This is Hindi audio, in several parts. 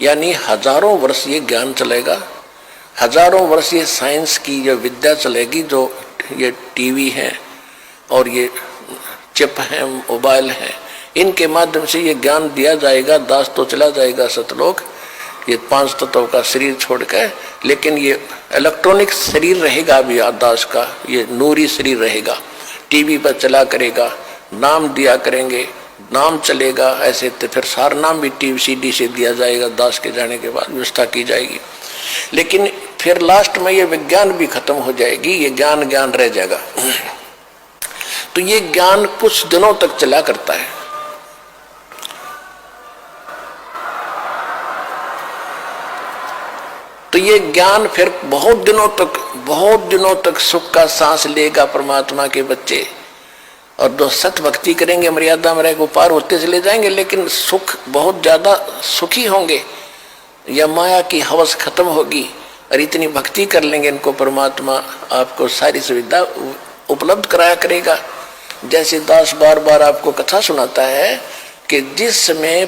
यानी हजारों वर्ष ये ज्ञान चलेगा, हजारों वर्ष ये साइंस की जो विद्या चलेगी, जो ये टीवी है और ये चिप है, मोबाइल है, इनके माध्यम से ये ज्ञान दिया जाएगा। दास तो चला जाएगा सतलोक, ये 5 तत्वों का शरीर छोड़कर, लेकिन ये इलेक्ट्रॉनिक शरीर रहेगा अभी दास का, ये नूरी शरीर रहेगा। टीवी पर चला करेगा, नाम दिया करेंगे, नाम चलेगा। ऐसे तो फिर सारा नाम भी टीवी सीडी से दिया जाएगा, दास के जाने के बाद व्यवस्था की जाएगी। लेकिन फिर लास्ट में ये विज्ञान भी खत्म हो जाएगी, ये ज्ञान ज्ञान रह जाएगा। तो ये ज्ञान कुछ दिनों तक चला करता है। तो ये ज्ञान फिर बहुत दिनों तक सुख का सांस लेगा परमात्मा के बच्चे। और जो सत भक्ति करेंगे, मर्यादा में रह को पार होते चले जाएंगे, लेकिन सुख बहुत ज्यादा सुखी होंगे। या माया की हवस खत्म होगी और इतनी भक्ति कर लेंगे, इनको परमात्मा आपको सारी सुविधा उपलब्ध कराया करेगा। जैसे दास बार बार आपको कथा सुनाता है कि जिस समय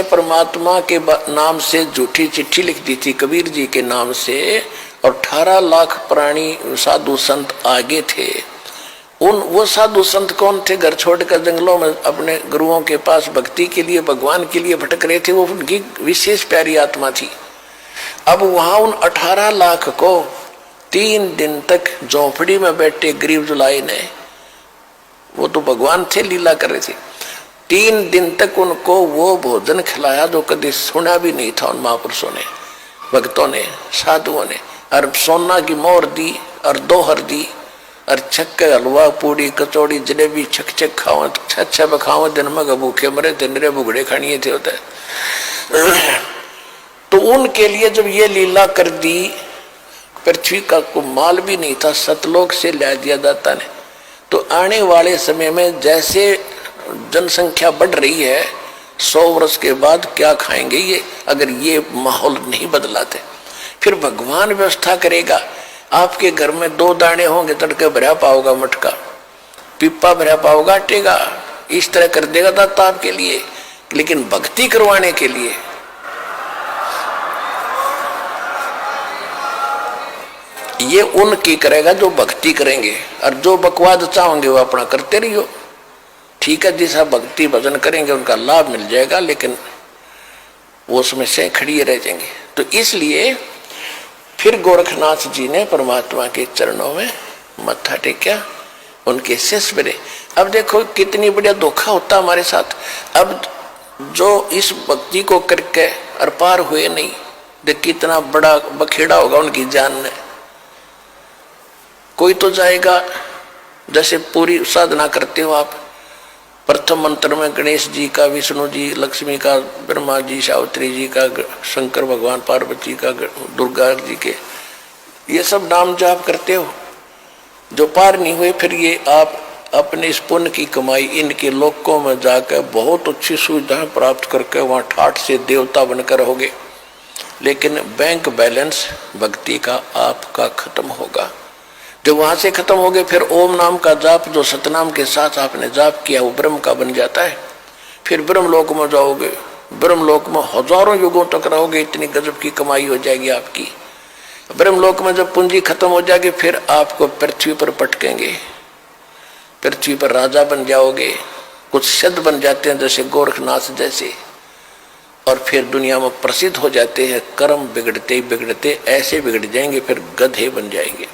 परमात्मा के नाम से झूठी चिट्ठी लिख दी थी कबीर जी के नाम से, और 18 लाख प्राणी साधु संत आगे थे। वो साधु संत कौन थे? घर छोड़कर जंगलों में अपने गुरुओं के पास भक्ति के लिए, भगवान के लिए भटक रहे थे। वो उनकी विशेष प्यारी आत्मा थी। अब वहां उन 18 लाख को 3 दिन तक झोपड़ी में बैठे गरीब जुलाई ने, वो तो भगवान थे, लीला कर रहे थे, 3 दिन तक उनको वो भोजन खिलाया जो कभी सुना भी नहीं था उन महापुरुषों ने, भक्तों ने, साधुओं ने। और सोना की मोहर दी और दोहर दी और छक्के हलवा पूड़ी कचौड़ी जलेबी छक खाओ, छह बखाओ, दिन में भूखे मरे थे, निरे भुगड़े खानिए थे होते। तो उनके लिए जब ये लीला कर दी, पृथ्वी का को माल भी नहीं था, सतलोक से ला दिया जाता ने। तो आने वाले समय में जैसे जनसंख्या बढ़ रही है, 100 वर्ष के बाद क्या खाएंगे ये, अगर ये माहौल नहीं बदलाते? फिर भगवान व्यवस्था करेगा। आपके घर में 2 दाने होंगे, तड़के भरा पाओगा मटका, पिप्पा भरा पाओगा आटेगा, इस तरह कर देगा दाता आपके लिए। लेकिन भक्ति करवाने के लिए ये उनकी करेगा जो भक्ति करेंगे, और जो बकवाद चाहोगे वो अपना करते रहियो। ठीक है, जैसा भक्ति भजन करेंगे उनका लाभ मिल जाएगा, लेकिन वो उसमें से खड़ी रह जाएंगे। तो इसलिए फिर गोरखनाथ जी ने परमात्मा के चरणों में मत्था टेका, उनके शिष्य बने। अब देखो कितनी बढ़िया धोखा होता हमारे साथ। अब जो इस भक्ति को करके और पार हुए नहीं, देख कितना बड़ा बखेड़ा होगा उनकी जान में। कोई तो जाएगा, जैसे पूरी साधना करते हो आप, प्रथम मंत्र में गणेश जी का, विष्णु जी, लक्ष्मी का, ब्रह्मा जी, सावित्री जी का, शंकर भगवान, पार्वती का, दुर्गा जी के, ये सब नाम जाप करते हो। जो पार नहीं हुए, फिर ये आप अपने इस पुण्य की कमाई इनके लोकों में जाकर बहुत अच्छी सुविधाएं प्राप्त करके वहां ठाठ से देवता बनकर रहोगे। लेकिन बैंक बैलेंस भक्ति का आपका खत्म होगा। जब वहां से खत्म हो गए, फिर ओम नाम का जाप जो सतनाम के साथ आपने जाप किया वो ब्रह्म का बन जाता है। फिर ब्रह्मलोक में जाओगे, ब्रह्मलोक में हजारों युगों तक रहोगे, इतनी गजब की कमाई हो जाएगी आपकी। ब्रह्मलोक में जब पूंजी खत्म हो जाएगी, फिर आपको पृथ्वी पर पटकेंगे, पृथ्वी पर राजा बन जाओगे, कुछ सिद्ध बन जाते हैं जैसे गोरखनाथ जैसे, और फिर दुनिया में प्रसिद्ध हो जाते हैं। कर्म बिगड़ते बिगड़ते ऐसे बिगड़ जाएंगे, फिर गधे बन जाएंगे।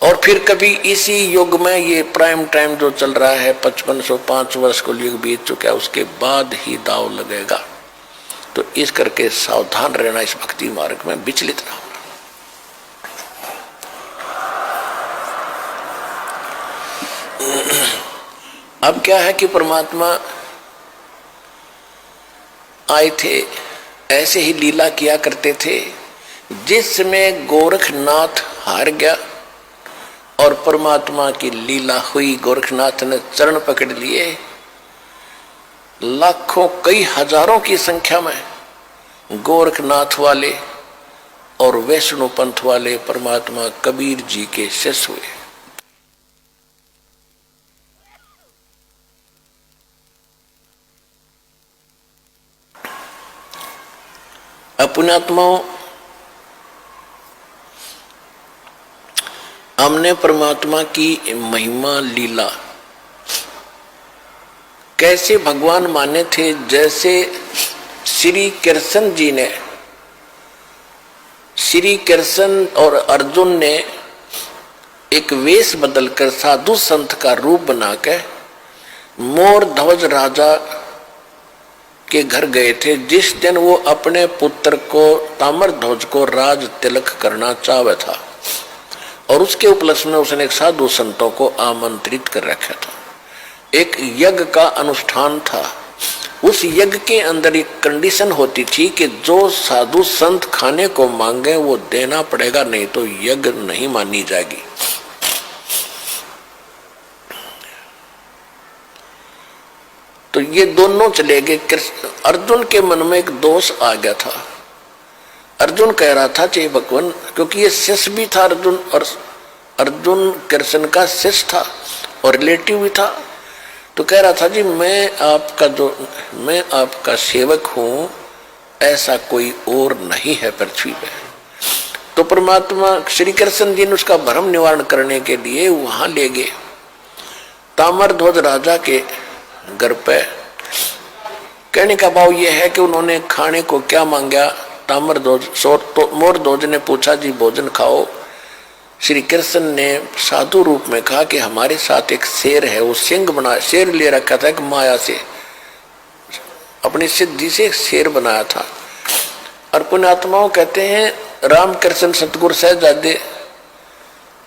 और फिर कभी इसी युग में, ये प्राइम टाइम जो चल रहा है, 5505 वर्ष को युग बीत चुका है, उसके बाद ही दाव लगेगा। तो इस करके सावधान रहना, इस भक्ति मार्ग में विचलित ना होना। अब क्या है कि परमात्मा आए थे, ऐसे ही लीला किया करते थे। जिस समय गोरखनाथ हार गया और परमात्मा की लीला हुई, गोरखनाथ ने चरण पकड़ लिए, लाखों कई हजारों की संख्या में गोरखनाथ वाले और वैष्णो पंथ वाले परमात्मा कबीर जी के शिष्य हुए। पुण्यात्माओं, हमने परमात्मा की महिमा लीला कैसे भगवान माने थे, जैसे श्री कृष्ण जी ने, श्री कृष्ण और अर्जुन ने एक वेश बदलकर साधु संत का रूप बनाकर मोर ध्वज राजा के घर गए थे, जिस दिन वो अपने पुत्र को ताम्र ध्वज को राज तिलक करना चाहता था, और उसके उपलक्ष्य में उसने एक साधु संतों को आमंत्रित कर रखा था। एक यज्ञ का अनुष्ठान था। उस यज्ञ के अंदर एक कंडीशन होती थी कि जो साधु संत खाने को मांगे वो देना पड़ेगा, नहीं तो यज्ञ नहीं मानी जाएगी। तो ये दोनों चले गए। अर्जुन के मन में एक दोष आ गया था। अर्जुन कह रहा था चाहिए भगवान, क्योंकि ये शिष्य भी था अर्जुन, और अर्जुन कृष्ण का शिष्य था और रिलेटिव भी था। तो कह रहा था जी मैं आपका सेवक हूं, ऐसा कोई और नहीं है पृथ्वी पे। तो परमात्मा श्री कृष्ण जी ने उसका भ्रम निवारण करने के लिए वहां ले गए ताम्र ध्वज राजा के घर पे। कहने का भाव यह है कि उन्होंने खाने को क्या मांगा। ताम्र ध्वज मोर ध्वज ने पूछा जी भोजन खाओ। श्री कृष्ण ने साधु रूप में कहा कि हमारे साथ एक शेर है, वो सिंह बना शेर ले रखा था, एक माया से अपनी सिद्धि से एक शेर बनाया था। और पुण्यात्माओं कहते हैं रामकृष्ण सतगुरु सहजादे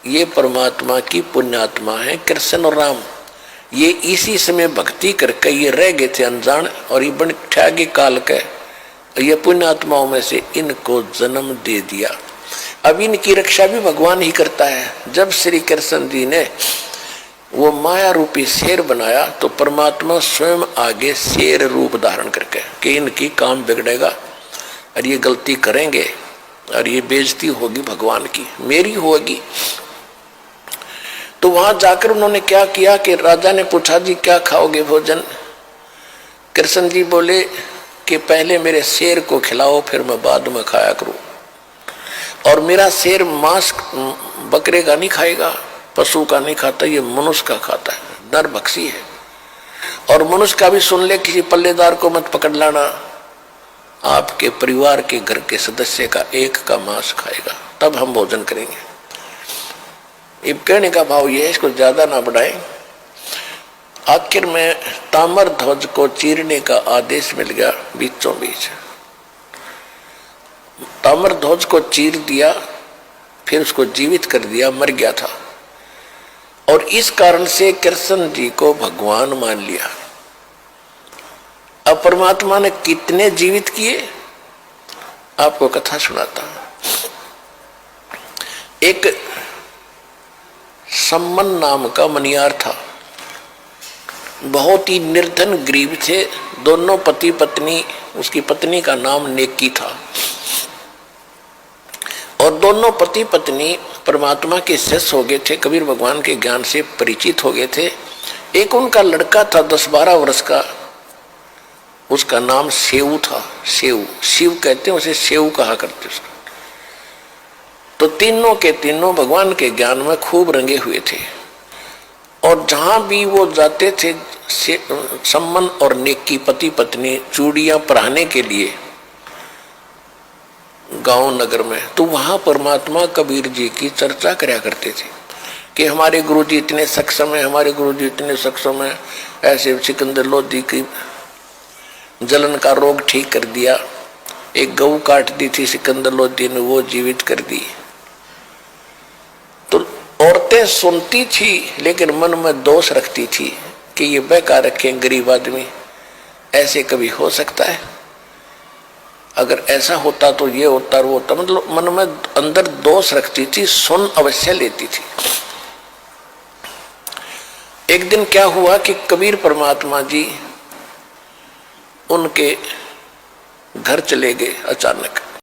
ये परमात्मा की पुण्यात्मा है। कृष्ण और राम ये इसी समय भक्ति करके ये रह गए थे अनजान, और ये बन ठगे काल के ये पुण्यात्माओं में से इनको जन्म दे दिया। अब इनकी रक्षा भी भगवान ही करता है। जब श्री कृष्ण जी ने वो माया रूपी शेर बनाया तो परमात्मा स्वयं आगे शेर रूप धारण करके कि इनकी काम बिगड़ेगा और ये गलती करेंगे और ये बेइज्जती होगी भगवान की, मेरी होगी। तो वहां जाकर उन्होंने क्या किया कि राजा ने पूछा जी क्या खाओगे भोजन। कृष्ण जी बोले कि पहले मेरे शेर को खिलाओ, फिर मैं बाद में खाया करूं। और मेरा शेर मांस बकरे का नहीं खाएगा, पशु का नहीं खाता, ये मनुष्य का खाता है, नरभक्षी है। और मनुष्य का भी सुन ले, किसी पल्लेदार को मत पकड़ लाना, आपके परिवार के घर के सदस्य का एक का मांस खाएगा, तब हम भोजन करेंगे। ये कहने का भाव ये है, इसको ज्यादा ना बढ़ाएं। आखिर में ताम्र ध्वज को चीरने का आदेश मिल गया। बीचों बीच ताम्र ध्वज को चीर दिया, फिर उसको जीवित कर दिया, मर गया था। और इस कारण से कृष्ण जी को भगवान मान लिया। अब परमात्मा ने कितने जीवित किए आपको कथा सुनाता हूं। एक सम्मन नाम का मनियार था, बहुत ही निर्धन गरीब थे। दोनों पति पत्नी, उसकी पत्नी का नाम नेकी था, और दोनों पति पत्नी परमात्मा के शिष्य हो गए थे, कबीर भगवान के ज्ञान से परिचित हो गए थे। एक उनका लड़का था 10-12 वर्ष का, उसका नाम सेऊ था। सेऊ, शिव कहते हैं उसे, सेऊ कहा करते उसका। तो तीनों के तीनों भगवान के ज्ञान में खूब रंगे हुए थे, और जहां भी वो जाते थे सम्मन और नेकी पति पत्नी चूड़ियां पहनाने के लिए गांव नगर में, तो वहां परमात्मा कबीर जी की चर्चा करया करते थे कि हमारे गुरुजी इतने सक्षम है, हमारे गुरुजी इतने सक्षम है। ऐसे सिकंदर लोधी की जलन का रोग ठीक कर दिया, एक गऊ काट दी थी सिकंदर लोधी ने, वो जीवित कर दी। तो औरतें सुनती थी लेकिन मन में दोष रखती थी कि ये बेकार रखे गरीब आदमी, ऐसे कभी हो सकता है? अगर ऐसा होता तो ये होता वो होता, मतलब मन में अंदर दोष रखती थी, सुन अवश्य लेती थी। एक दिन क्या हुआ कि कबीर परमात्मा जी उनके घर चले गए अचानक।